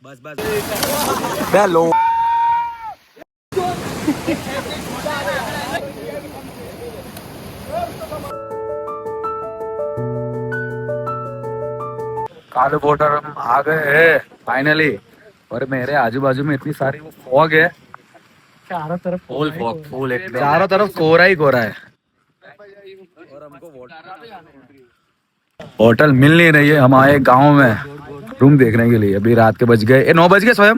बस बस लो कालू बॉर्डर हम आ गए हैं फाइनली। और मेरे आजू बाजू में इतनी सारी वो फॉग है, चारों तरफ फुल फॉग, फुल चारों तरफ कोहरा ही कोहरा है। और हमको होटल मिल नहीं रही है। हम आए गांव में रूम देखने के लिए। अभी रात के बज गए 9 बज गए, स्वयं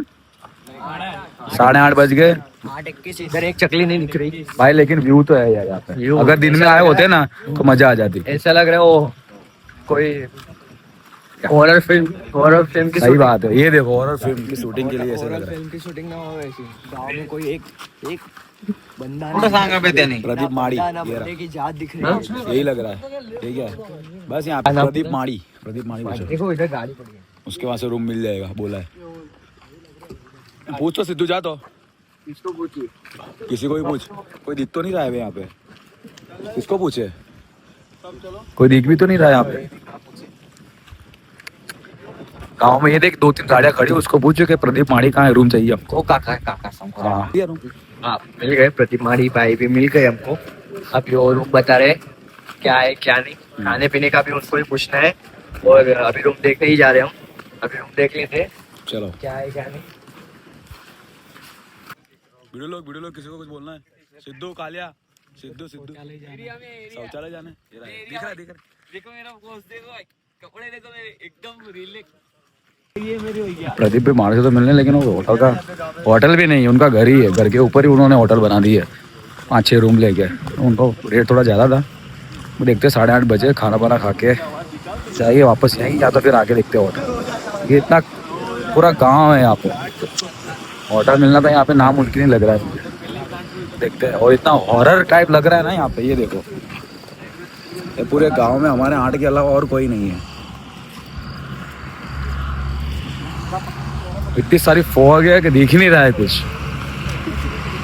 8:30 बज गए। 8:21 इधर एक चकली नहीं दिख रही भाई लेकिन व्यू तो है यार यहाँ पे। अगर दिन में आए होते ना तो मजा आ जाती। ऐसा लग रहा है वो कोई हॉरर फिल्म की सही बात है। ये देखो हॉरर फिल्म की शूटिंग के लिए ऐसा लग रहा है। फिल्म की शूटिंग ना हो वैसी गांव में कोई एक बंदा प्रदीप माड़ी, ये रहा। की जात दिख रही है। यही लग रहा है। ठीक है, बस यहाँ पे प्रदीप माड़ी पूछो। देखो इधर गाड़ी पड़ी है। उसके वहां से रूम मिल जाएगा बोला है। पूछ तो सिद्धू जा तो किसको पूछिए? किसी को भी पूछ, कोई दिख तो नहीं रहा है यहाँ पे। किसको पूछे, कोई दिख भी तो नहीं रहा है यहाँ पे गाँव में। ये देख 2-3 गाड़ियाँ खड़ी, उसको पूछो कि प्रदीप माड़ी कहाँ है, रूम चाहिए हमको। काका हाँ मिल गए। प्रदीप माड़ी भाई भी मिल गए हमको। अभी वो रूम बता रहे क्या है क्या नहीं। खाने पीने का भी उनको ही पूछना है। और अभी रूम देखने ही जा रहे हम। अभी रूम देख लेते चलो क्या है क्या नहीं। वीडियो लोग किसी को कुछ बोलना है। सिद्धू कालिया सिद्धू शौचालय जाने दिख रहा है। देखो मेरा पोस्ट देखो, कपड़े देखो मेरे एकदम रिलैक्स। प्रदीप भी मारे से तो मिलने, लेकिन वो होटल भी नहीं, उनका घर ही है। घर के ऊपर ही उन्होंने होटल बना दी है। 5-6 रूम लेके। उनको रेट थोड़ा ज़्यादा था। वो देखते 8:30 बजे खाना वाना खा के चाहिए वापस यहीं, या तो फिर आके देखते होटल। ये इतना पूरा गांव है यहाँ पे, होटल मिलना था यहाँ पे नामुमकिन ही लग रहा है मुझे। देखते हैं। और इतना हॉरर टाइप लग रहा है ना यहाँ पे। ये देखो, ये पूरे गांव में हमारे 8 के अलावा और कोई नहीं है। इतनी सारी फॉग है कि दिख ही नहीं रहा है कुछ।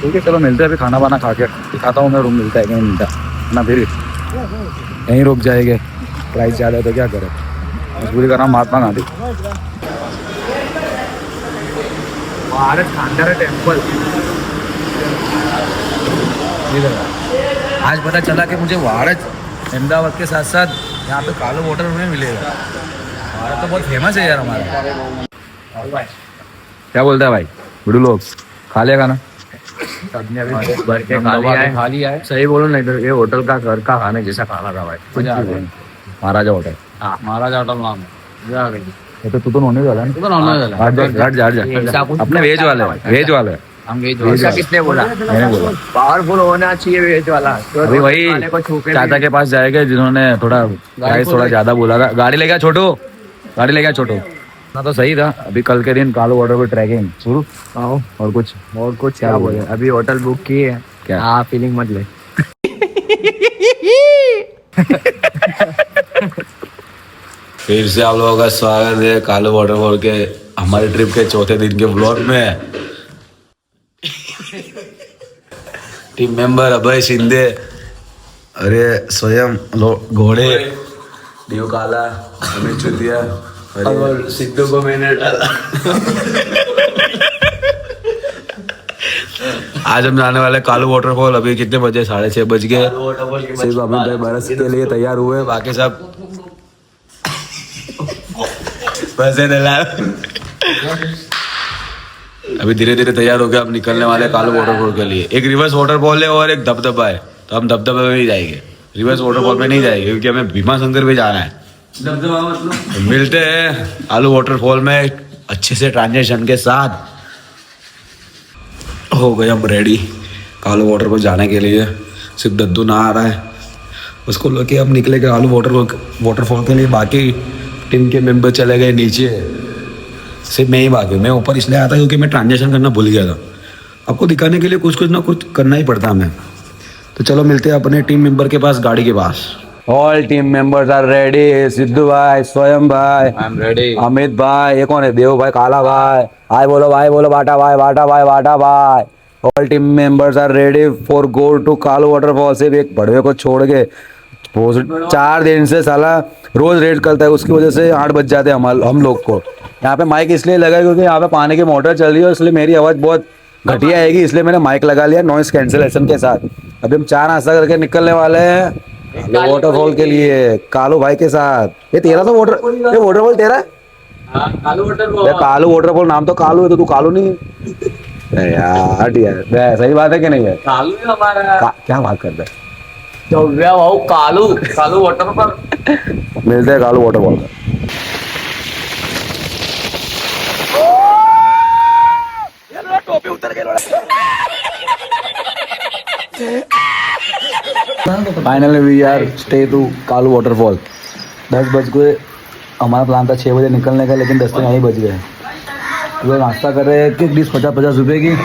ठीक है चलो मिलते हैं अभी, खाना वाना खा के दिखाता हूँ मैं रूम मिलता है कि नहीं मिलता ना। फिर यहीं रुक जाएंगे, प्राइस ज़्यादा है तो क्या करें, मजबूरी का नाम महात्मा गांधी। भारत खानदार टेम्पल। आज पता चला कि मुझे भारत अहमदाबाद के साथ साथ यहाँ पे कालू होटल में मिलेगा। भारत तो बहुत फेमस है यार हमारा। क्या बोलता है भाई वीडियो लोग, खा लिया खाना? सबने अभी भर के खा लिया है। सही बोलो नहीं तो ये होटल का घर का खाने जैसा खाना था भाई। मजा आ गया। महाराजा होटल। हाँ महाराजा होटल नाम है। ये तो तू तो नॉनवेज वाला है। तू तो नॉनवेज वाला हट अपने वेज वाले हम वेज वाला। किसने बोला? मैंने बोला पावरफुल होना चाहिए वेज वाला। अभी वही चाचा के पास जाएगा जिन्होंने थोड़ा प्राइस थोड़ा ज्यादा बोला था। गाड़ी ले गया छोटू ना तो सही था। अभी कल के दिन कालू वाटर पे ट्रैकिंग शुरू। और कुछ क्या बोले? अभी होटल बुक की है क्या? हाँ फीलिंग मत ले। फिर से आप लोगों का स्वागत है कालू वाटरफॉल के हमारे ट्रिप के चौथे दिन के ब्लॉग में। टीम मेंबर अभय शिंदे, अरे स्वयं घोड़े, डीओ काला, अमित चुतिया और सिद्धू को मैंने डाला। आज हम जाने वाले कालू वाटरफॉल। अभी कितने बजे? 6:30 बज गए। सिर्फ अभी भाई बरस के लिए तैयार हुए, बाकी सब पैसे दिला। अभी धीरे धीरे तैयार हो गया। अब निकलने वाले कालू वाटरफॉल के लिए। एक रिवर्स वाटरफॉल है और एक दबदबा है, तो हम दबदबा में ही जाएंगे, रिवर्स वाटरफॉल में नहीं जाएंगे क्योंकि हमें भीमा शंकर भी जाना है। दबदबा मतलब मिलते हैं कालू वाटरफॉल में अच्छे से ट्रांजेक्शन के साथ। हो गए हम रेडी कालू वाटरफॉल जाने के लिए। सिर्फ दद्दू ना आ रहा है, उसको लेके हम निकले कालू वाटरफॉल के लिए। बाकी टीम के मेंबर चले गए नीचे, सिर्फ मैं ही बाकी। मैं ऊपर इसलिए आता क्योंकि मैं ट्रांजेक्शन करना भूल गया था। आपको दिखाने के लिए कुछ ना कुछ करना ही पड़ता हमें। तो चलो मिलते हैं अपने टीम मेंबर के पास, गाड़ी के पास। All team members are ready. Siddhu भाई, स्वयं भाई, आई एम रेडी, अमित भाई, ये कौन है? देव भाई, काला भाई, हाय बोलो बाटा भाई। All team members are ready for go to Kalu waterfall. सिर्फ एक बड़वे को छोड़ के वो 4 दिन से साला रोज रेड करता है, उसकी वजह से 8 बज जाते हैं हम लोग को। यहाँ पे माइक इसलिए लगा है क्योंकि यहाँ पे पानी की मोटर चल रही है, इसलिए मेरी आवाज़ बहुत घटिया आएगी, इसलिए मैंने माइक लगा लिया नॉइस कैंसिलेशन के साथ। अभी हम 4 नाश्ता करके निकलने वाले हैं वाटरफॉल के लिए कालू भाई के साथ। ये तेरा तो ये वाटरफॉल तेरा है? कालू वाटरफॉल, नाम तो कालू है तो तू कालू नहीं है यार। सही बात है कि नहीं है? कालू है हमारा। क्या बात करते हैं? तो भाऊ कालू वाटरफॉल मिलते हैं कालू वाटरफॉल में। टोपी उतर गई। Finally we are stay to Kalu waterfall. 10 बज गए, हमारा प्लान था 6 बजे निकलने का, लेकिन 10 तो यहीं बज गए। वो नाश्ता कर रहे हैं कि 20-50 रुपए की।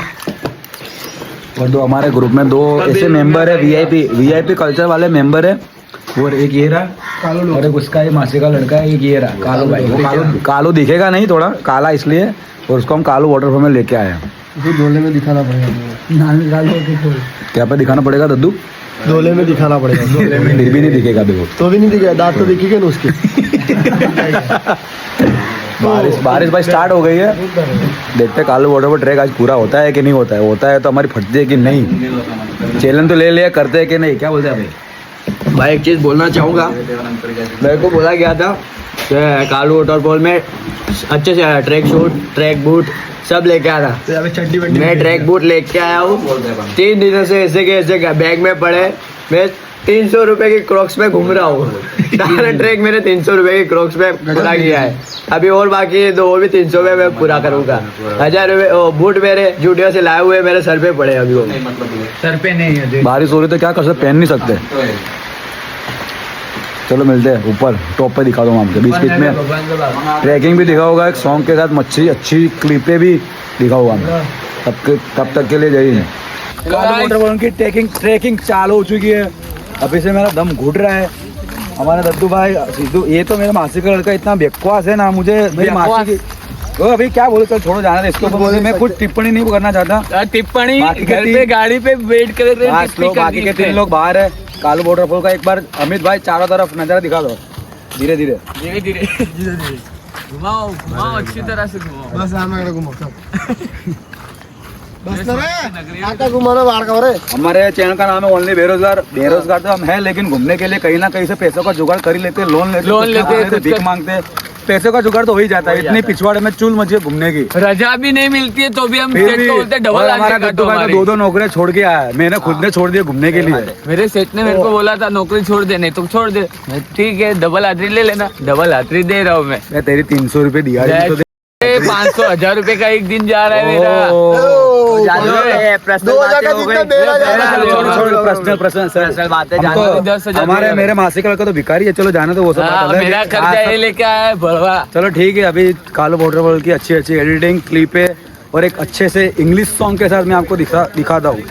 और दो हमारे ग्रुप में 2 ऐसे मेंबर है वीआईपी कल्चर वाले मेंबर है, और एक ये रहा और एक उसका ये मासी का लड़का है, एक ये रहा कालू भाई। वो कालू दिखेगा नहीं, थोड़ा काला इसलिए, और उसको हम कालू वाटरफॉल में लेके आए हैं। डोले में दिखाना पड़ेगा। क्या पे दिखाना पड़ेगा दद्दू? डोले में दिखाना पड़ेगा। फिर भी नहीं दिखेगा देखो। तो भी नहीं दिखेगा, दांत तो दिखेगा ना उसके। बारिश भाई स्टार्ट हो गई है। देखते हैं कालू वाटरफॉल ट्रैक आज पूरा होता है कि नहीं होता है तो हमारी फटती है कि नहीं। चैलेंज तो ले लिया, करते हैं कि नहीं? क्या बोलते हैं भाई? एक चीज बोलना चाहूंगा, मेरे को बोला गया था कि कालू वाटरफॉल में अच्छे से ट्रैक शूट, ट्रैक बूट सब लेके आ रहा। मैं ट्रैक बूट लेके आया हूँ। 3 दिनों से ऐसे के ऐसे बैग में पड़े। मैं 300 रुपए की क्रॉक्स में घूम रहा हूँ। सारा ट्रैक मैंने 300 रुपए की क्रॉक्स में पूरा किया है। अभी और बाकी है 2, वो भी 300 में मैं पूरा करूँगा। 1000 रुपए बूट मेरे जूडियो से लाए हुए मेरे सर पे पड़े। अभी वो सर पे नहीं है, बारिश हो रही तो क्या कर सकते, पहन नहीं सकते। चलो मिलते हैं ऊपर टॉप पे, दिखा दो आपके 20 फीट में ट्रैकिंग भी दिखा होगा, एक सॉन्ग के साथ अच्छी क्लिपें भी दिखा होगा हमें। तब तक के लिए जाइए। वाटरफॉल की ट्रैकिंग चालू हो चुकी है। अभी से मेरा दम घुट रहा है। हमारा दद्दू भाई सिद्धू, ये तो मेरे मासी का लड़का इतना बेक्वास है ना, मुझे मेरी मासी की तो अभी क्या बोले, चल छोड़ो, जाना है इसको। तो मैं कुछ टिप्पणी नहीं करना चाहता। टिप्पणी घर पे गाड़ी पे वेट कर रहे हैं। बाकी के 3 लोग बाहर है। कालू वाटरफॉल का एक बार अमित भाई चारों तरफ नजारा दिखा दो। धीरे धीरे घुमाओ अच्छी तरह से घुमाओ। बस घुमाओ बस आका घुमाना बाहर का। हमारे चैनल का नाम है ओनली बेरोजगार तो हम है, लेकिन घूमने के लिए कहीं ना कहीं से पैसों का जुगाड़ कर ही लेते हैं। लोन लेते भीख मांगते हैं। पैसों का जुगाड़ तो हो ही जाता है। इतनी पिछवाड़े में चूल मची घूमने की, रजा भी नहीं मिलती है तो भी हम डबल। हमारा गद्दू भाई तो 2 नौकरियां छोड़ के आया है। मैंने खुद ने छोड़ दिया घूमने के लिए। मेरे सेठ ने मेरे को बोला था नौकरी छोड़ दे, नहीं तो छोड़ दे। ठीक है, डबल हाजरी ले लेना। डबल हाजरी दे रहा हूँ मैं। तेरी 300 रुपए दिया, 500-1000 रुपए का एक दिन जा रहा है मेरा। हमारे मेरे मासी का लड़का तो भिखारी है। चलो जाने तो वो सब मेरा खर्चा ये लेके आया है बड़वा। चलो ठीक है। अभी कालू वाटरफॉल की अच्छी एडिटिंग क्लिप है और एक अच्छे से इंग्लिश सॉन्ग के साथ मैं आपको दिखाता हूँ।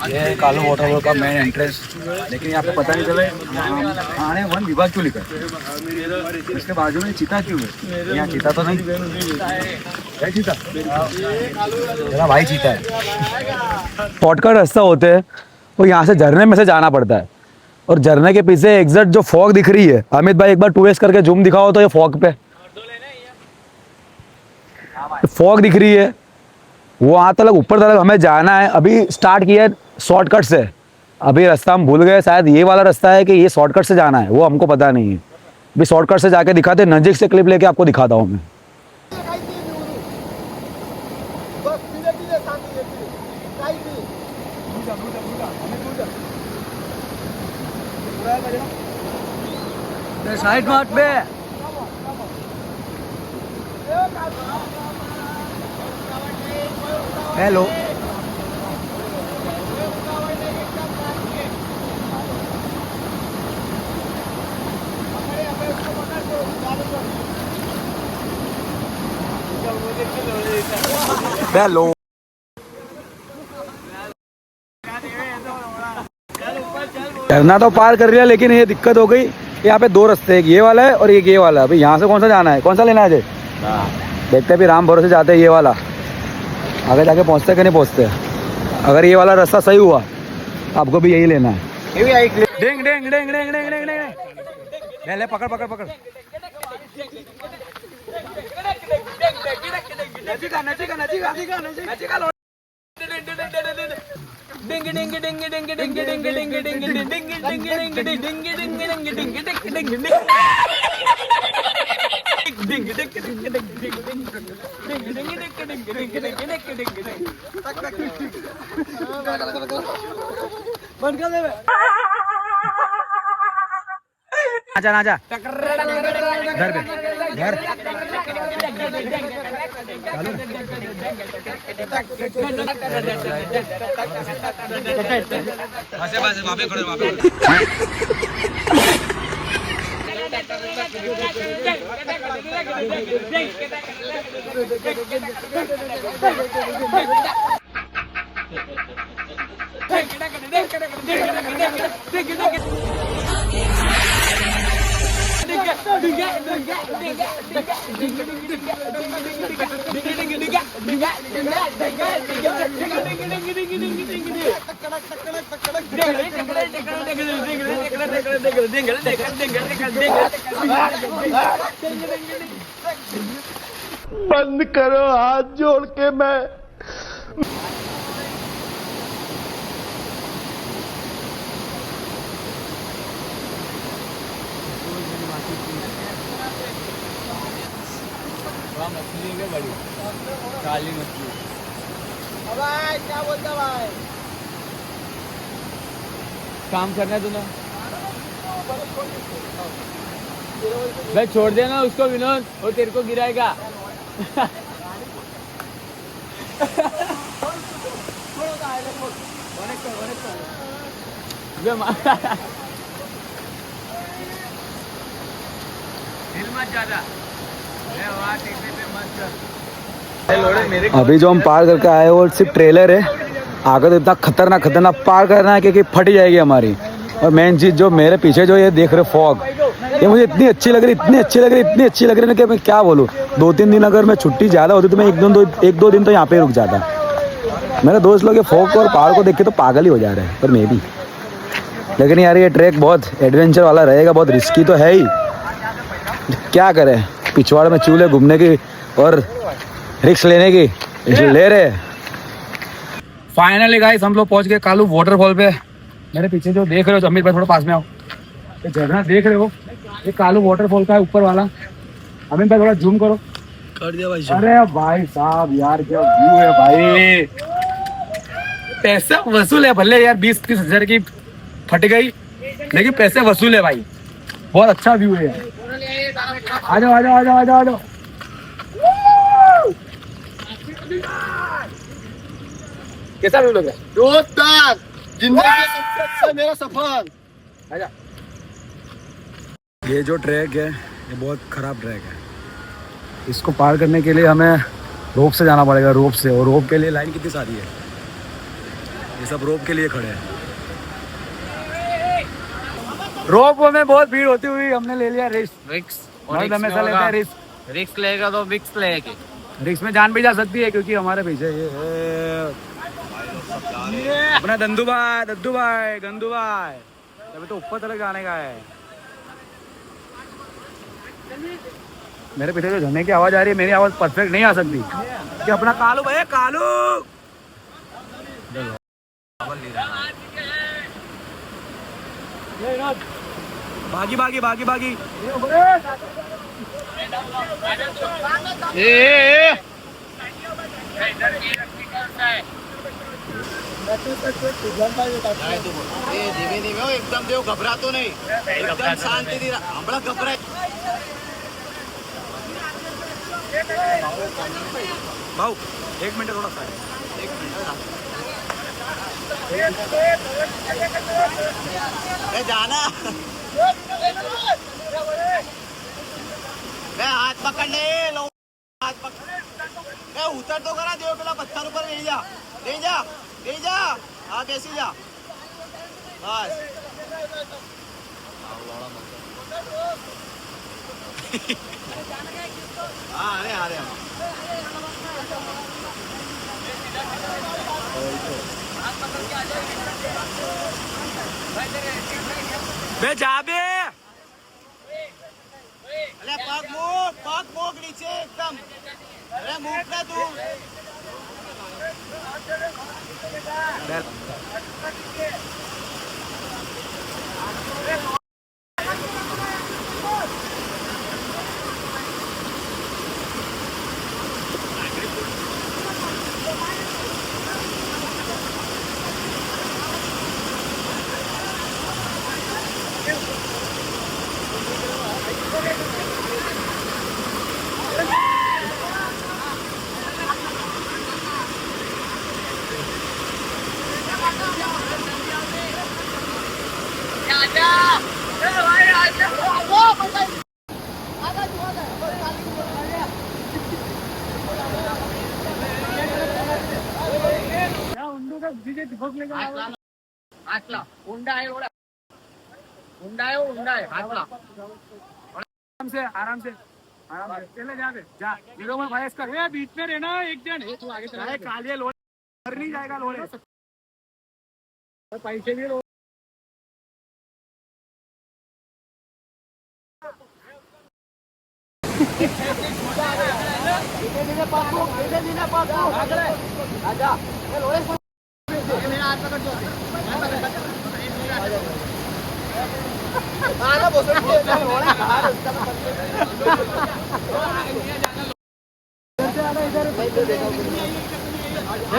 ये कालू वाटरफॉल का मेन एंट्रेंस, लेकिन यहाँ पे पता नहीं चले थाने वन विभाग क्यों लिखा है। इसके बाजू में चीता क्यों है? यहाँ चीता तो नहीं है। चीता मेरा भाई चीता है। शॉर्टकट रास्ता होते हैं, वो यहाँ से झरने में से जाना पड़ता है। और झरने के पीछे एग्जैक्ट जो फॉग दिख रही है, अमित भाई एक बार 2x करके जूम दिखाओ तो ये फॉग पे फॉग दिख रही है, वो वहाँ तक ऊपर तक हमें जाना है। अभी स्टार्ट किया है शॉर्टकट से, अभी रास्ता हम भूल गए, शायद ये वाला रास्ता है कि ये शॉर्टकट से जाना है, वो हमको पता नहीं है। अभी शॉर्टकट से जाके दिखाते, नज़दीक से क्लिप लेके आपको दिखाता हूँ मैं। साइड मार्ट पे हेलो हेलो झरना तो पार कर लिया, लेकिन ये दिक्कत हो गई, यहाँ पे दो रास्ते, एक ये वाला है और एक ये वाला है। अभी यहाँ से कौन सा जाना है, कौन सा लेना है अजय? देखते हैं, अभी राम भरोसे जाते हैं ये वाला, आगे जाके पहुँचते कि नहीं पहुँचते। अगर ये वाला रास्ता सही हुआ आपको भी यही लेना है। डेंग डेंग डेंग डेंग डेंग डेंग डेंग, ले ले पकड़ पकड़ पकड़। नजीका नजीका नजीका नजीका नजीका लो। डिंग डिंग डिंग डिंग डिंग डिंग डिंग डिंग डिंग डिंग डिंग डिंग डिंग डिंग बंद कर दे। आजा आजा घर पे घर वहाँ पे खड़े वहाँ पे बंद करो हाथ जोड़ के मैं मछली है बड़ी काली मछली। भाई क्या बोलता भाई काम करना है तूने भाई, छोड़ देना उसको विनोद, वो तेरे को गिराएगा। अभी जो हम पार करके आए वो सिर्फ ट्रेलर है, आगे तो इतना खतरनाक पार करना है क्योंकि फट जाएगी हमारी। और मेन चीज़ जो मेरे पीछे जो ये देख रहे फॉग, ये मुझे इतनी अच्छी लग रही ना कि मैं क्या बोलूँ। 2-3 दिन अगर मैं छुट्टी ज़्यादा होती तो मैं एक दो दिन तो यहाँ पे रुक जाता। मेरे दोस्त लोग ये फॉग और पहाड़ को देख के तो पागल ही हो जा रहे हैं, पर मैं भी। लेकिन यार ये ट्रैक बहुत एडवेंचर वाला रहेगा, बहुत रिस्की तो है ही, क्या करें, पिछवाड़ में चूल्हे घूमने की और रिस्क लेने की इसलिए ले रहे। फाइनली गाइस हम लोग पहुंच गए कालू वाटरफॉल पे। मेरे पीछे जो देख रहे हो, अमित भाई थोड़ा पास में आओ, ये झरना देख रहे हो, ये कालू वाटरफॉल का है ऊपर वाला। अमित भाई थोड़ा जूम करो, कर दिया भाई। अरे भाई साहब यार क्या व्यू है भाई, पैसा वसूल है। भले यार 20-30 हजार की फट गई, लेकिन पैसे वसूल है भाई, बहुत अच्छा व्यू है। आ जाओ आ जाओ आ जाओ आ जाओ आ जाओ। कैसा व्यू लग रहा है? जोरदार, जिंदगी का सबसे अच्छा मेरा सफर। आजा। ये जो ट्रैक है ये बहुत खराब ट्रैक है, इसको पार करने के लिए हमें रोप से जाना पड़ेगा, रोप से। और रोप के लिए लाइन कितनी सारी है, ये सब रोप के लिए खड़े हैं। रोप में बहुत भीड़ होती हुई हमने ले लिया रिस्क। हमेशा लेता है रिस्क लेगा तो विक्स लेगी, रिस्क में जान भी जा सकती है, क्योंकि हमारे पीछे ये है अपना दद्दू भाई गंदू भाई। अभी तो ऊपर तक जाने का है। मेरे पीछे जो झरने की आवाज आ रही है, मेरी आवाज परफेक्ट नहीं आ सकती कि अपना कालू भैया कालू भागी भागी भागी भागी धीमे धीमे हो, एकदम देव घबरातो नाही, एकदम शांती हमारा घबराय। भाऊ 1 मिनट थोड़ा सा जाना हाथ पकड़ने हाथ पकड़ उतर तो करा देव पेला पत्थर ऊपर ले जा ले जा ले जा। हाँ कैसी जा बस हाँ अरे अरे बे जा बे अरे पग मोग नीचे एकदम। अरे मूव ना तू आराम से चले जा जा हीरो में भाई इसका बीच में रहना एक जन तू आगे चला कालिया लोड़े घर नहीं जाएगा लोड़े पैसे भी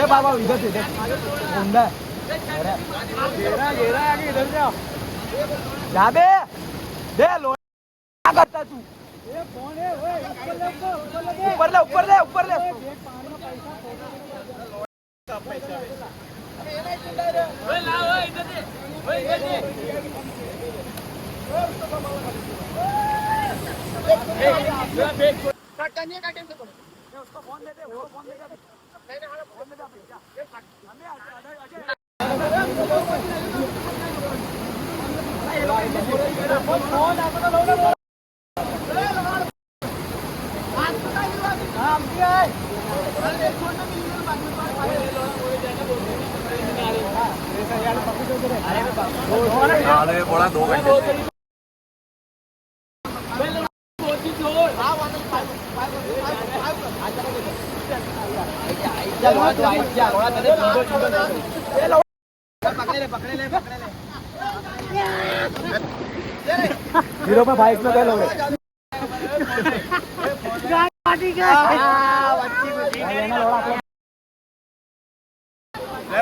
बाबा इधर से होंडा घेरा आगे इधर से जा बे दे लो क्या करता तू ऊपर ले उसको फोन दे दे वो फोन दे दे फोन दे बड़ा 2 घंटे हीरो में बाइक में गए लोग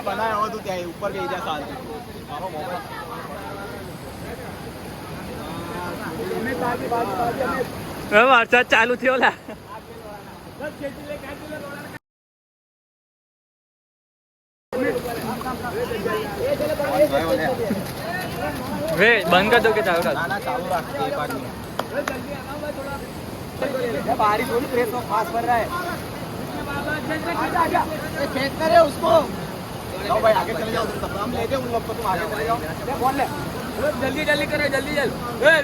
बनाया हो तू त्या ऊपर गई जा साल वरसाद चालू थी ओला वे बंद कर दो के चालू बारिश थोड़ी प्रेस में फास्ट भर रहा है चेक करे उसको जाओ भाई आगे चले जाओ हम ले जाओ उन लोग को तुम आगे चले जाओ फोन ले जल्दी जल्दी करे जल्दी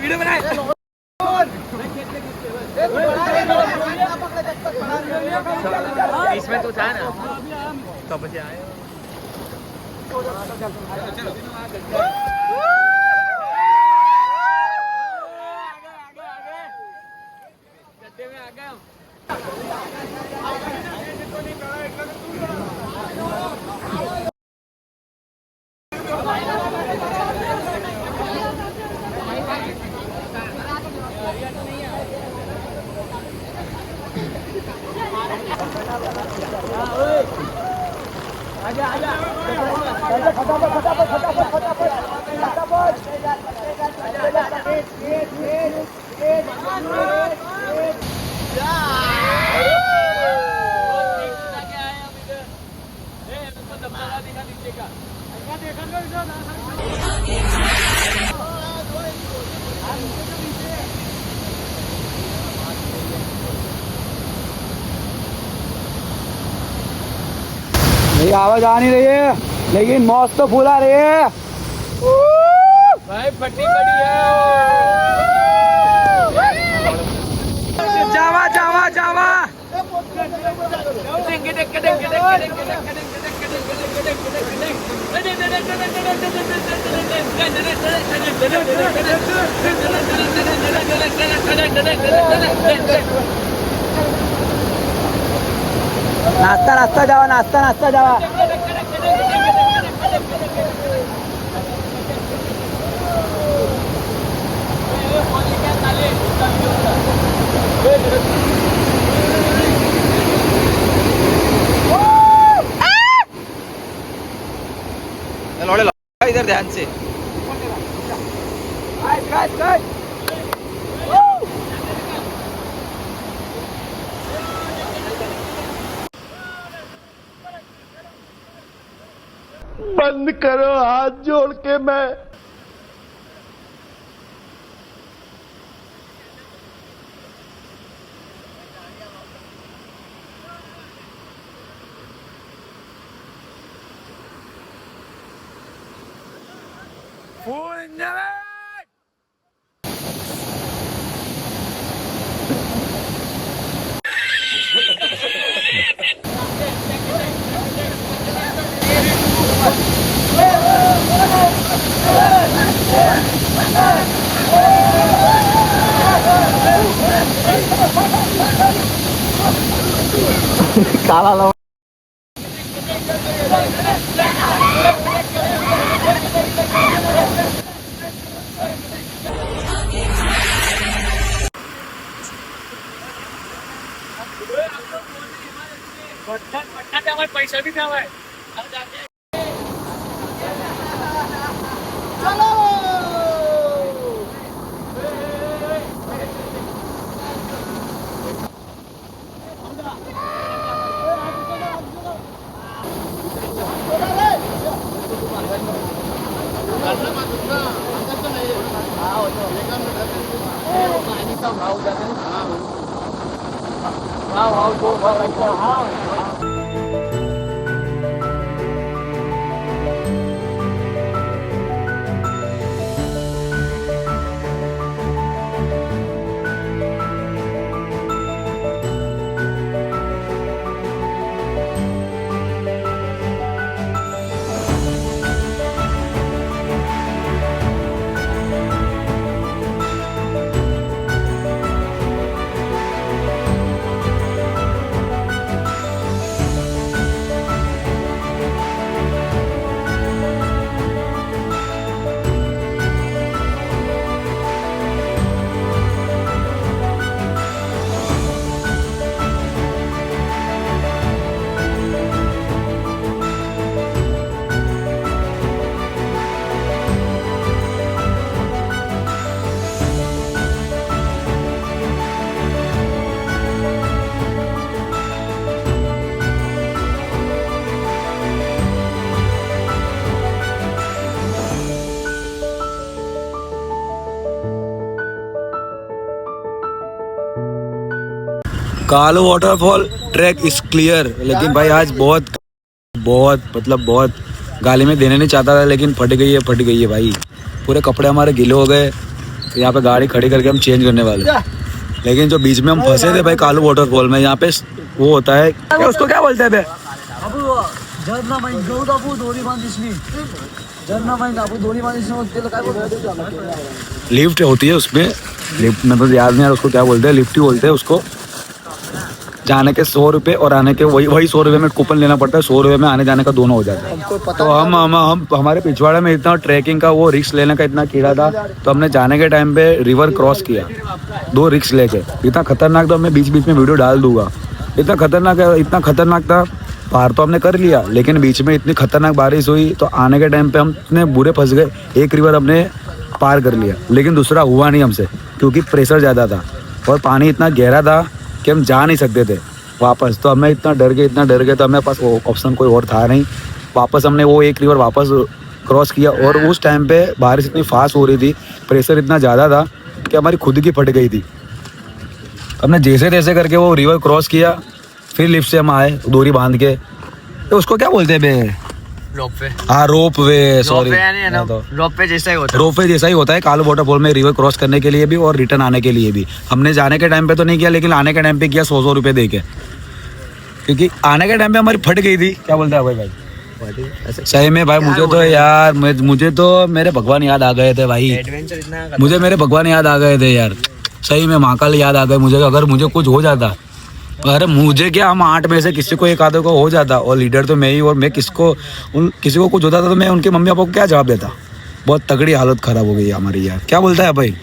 वीडियो बनाए इसमें तो था ना तो बचे आए मेरी आवाज आ नहीं रही है, लेकिन मौत तो फूल आ रही है भाई। पट्टी पड़ी है। जावा जावा जावा। नाश्ता नाश्ता जावा, नाश्ता नाश्ता जावा। इधर ध्यान से। बंद करो हाथ जोड़ के मैं। काला लो। पैसा भी क्या है। Kalu waterfall track is clear, लेकिन भाई आज बहुत बहुत मतलब बहुत गाली में देने नहीं चाहता था, लेकिन फट गई है भाई। पूरे कपड़े हमारे गीले हो गए, तो यहाँ पे गाड़ी खड़ी करके हम चेंज करने वाले। लेकिन जो बीच में हम फंसे थे भाई कालू वाटरफॉल में, यहाँ पे वो होता है क्या, उसको क्या बोलते हैं? लिफ्ट होती है उसमें, लिफ्ट में तो याद नहीं यार उसको क्या बोलते हैं, लिफ्ट ही बोलते हैं उसको। जाने के 100 रुपये और आने के वही 100 रुपये में कूपन लेना पड़ता है, 100 रुपये में आने जाने का दोनों हो जाता है। तो हम हमारे पिछवाड़े में इतना ट्रैकिंग का वो रिस्क लेने का इतना कीड़ा था, तो हमने जाने के टाइम पे रिवर क्रॉस किया 2 रिस्क लेके। इतना खतरनाक, तो मैं बीच बीच में वीडियो डाल दूंगा। इतना खतरनाक था। पार तो हमने कर लिया, लेकिन बीच में इतनी खतरनाक बारिश हुई तो आने के टाइम पे हम इतने बुरे फंस गए। एक रिवर हमने पार कर लिया, लेकिन दूसरा हुआ नहीं हमसे, क्योंकि प्रेशर ज़्यादा था और पानी इतना गहरा था कि हम जा नहीं सकते थे वापस। तो हमें इतना डर गए तो हमें पास ऑप्शन कोई और था नहीं। वापस हमने वो एक रिवर वापस क्रॉस किया, और उस टाइम पे बारिश इतनी फास्ट हो रही थी, प्रेशर इतना ज़्यादा था कि हमारी खुद की फट गई थी। हमने जैसे तैसे करके वो रिवर क्रॉस किया, फिर लिफ्ट से हम आए डोरी बांध के। तो उसको क्या बोलते हैं बे? रोप वे। हाँ, रोप वे, सॉरी। रोप वे जैसा ही होता है। रोप वे जैसा ही होता है कालू वाटरफॉल में, रिवर क्रॉस करने के लिए भी और रिटर्न आने के लिए भी। हमने जाने के टाइम पे तो नहीं किया, लेकिन आने के टाइम पे किया 100 रुपये दे के, क्योंकि आने के टाइम पे हमारी फट गई थी। क्या बोलते हैं भाई? सही में भाई, मुझे तो यार मुझे तो मेरे भगवान याद आ गए थे भाई। मुझे मेरे भगवान याद आ गए थे यार, सही में महाकाल याद आ गए मुझे। अगर मुझे कुछ हो जाता, अरे मुझे क्या, हम 8 में से किसी को एक आधे को हो जाता, और लीडर तो मैं ही, और मैं किसी को कुछ होता था तो मैं उनके मम्मी पापा को क्या जवाब देता। बहुत तगड़ी हालत खराब हो गई हमारी यार। क्या बोलता है भाई?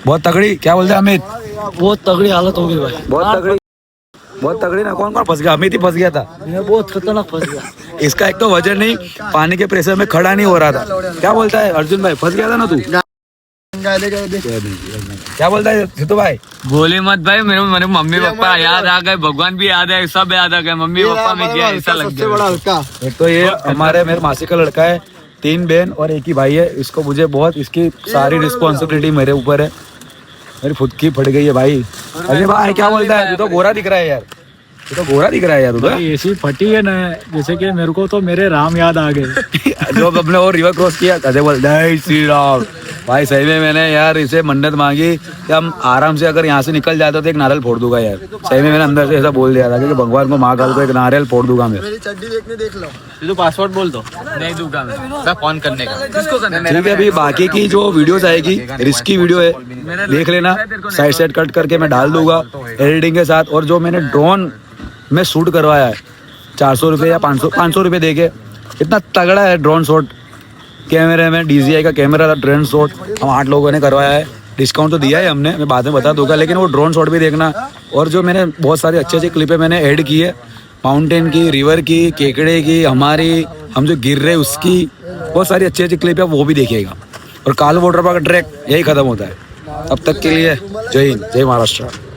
बहुत तगड़ी। क्या बोलता है अमित? बहुत तगड़ी हालत हो गई भाई, बहुत तगड़ी ना। कौन फंस गया? अमित ही फंस गया था। मैं बहुत खतरनाक फंस गया। इसका एक तो वजन नहीं, पानी के प्रेशर में खड़ा नहीं हो रहा था। क्या बोलता है अर्जुन भाई? फंस गया था ना तू? क्या बोलता है सिद्धू भाई? बोले मत भाई, मेरे मम्मी पापा याद आ गए, भगवान भी याद है, सब याद आ गए। मम्मी पापा में क्या ऐसा लग गया। एक तो ये मेरे मासी का लड़का है, 3 बहन और एक ही भाई है। इसको मुझे बहुत, इसकी सारी रिस्पॉन्सिबिलिटी मेरे ऊपर है। मेरी खुद की फट गई है भाई। अरे भाई क्या बोलता है? तू तो गोरा दिख रहा है यार, तू तो गोरा दिख रहा है यार। तू तो ऐसी फटी है ना, जैसे कि मेरे को तो मेरे राम याद आ गए। जो अपने वो रिवर क्रॉस किया, अजय बोल जय श्री राम। भाई सही में मैंने यार इसे मन्नत मांगी कि हम आराम से अगर यहाँ से निकल जाते तो एक नारियल फोड़ दूंगा यार। सही में मैंने अंदर से ऐसा बोल दिया था कि भगवान को, महाकाल को एक नारियल फोड़ दूंगा मैं। तू पासवर्ड बोल दो, नहीं दूंगा मैं फोन करने का। किसको करना? ठीक है, अभी बाकी की जो वीडियोस आएगी, रिस्की वीडियो है, देख लेना। साइड कट करके मैं डाल दूंगा एडिटिंग के साथ। और जो मैंने ड्रोन में शूट करवाया है 400 रुपये या 500 रुपये दे के, इतना तगड़ा है ड्रोन शॉट। कैमरे में DJI का कैमरा था, ड्रोन शॉट हम 8 लोगों ने करवाया है। डिस्काउंट तो दिया है हमने, मैं बाद में बता दूंगा, लेकिन वो ड्रोन शॉट भी देखना। और जो मैंने बहुत सारी अच्छी क्लिपें मैंने ऐड की है, माउंटेन की, रिवर की, केकड़े की, हमारी हम जो गिर रहे उसकी, बहुत सारी अच्छी क्लिप है, वो भी देखिएगा। और कालू वाटर पार्क का ट्रैक यही खत्म होता है। अब तक के लिए जय हिंद, जय महाराष्ट्र।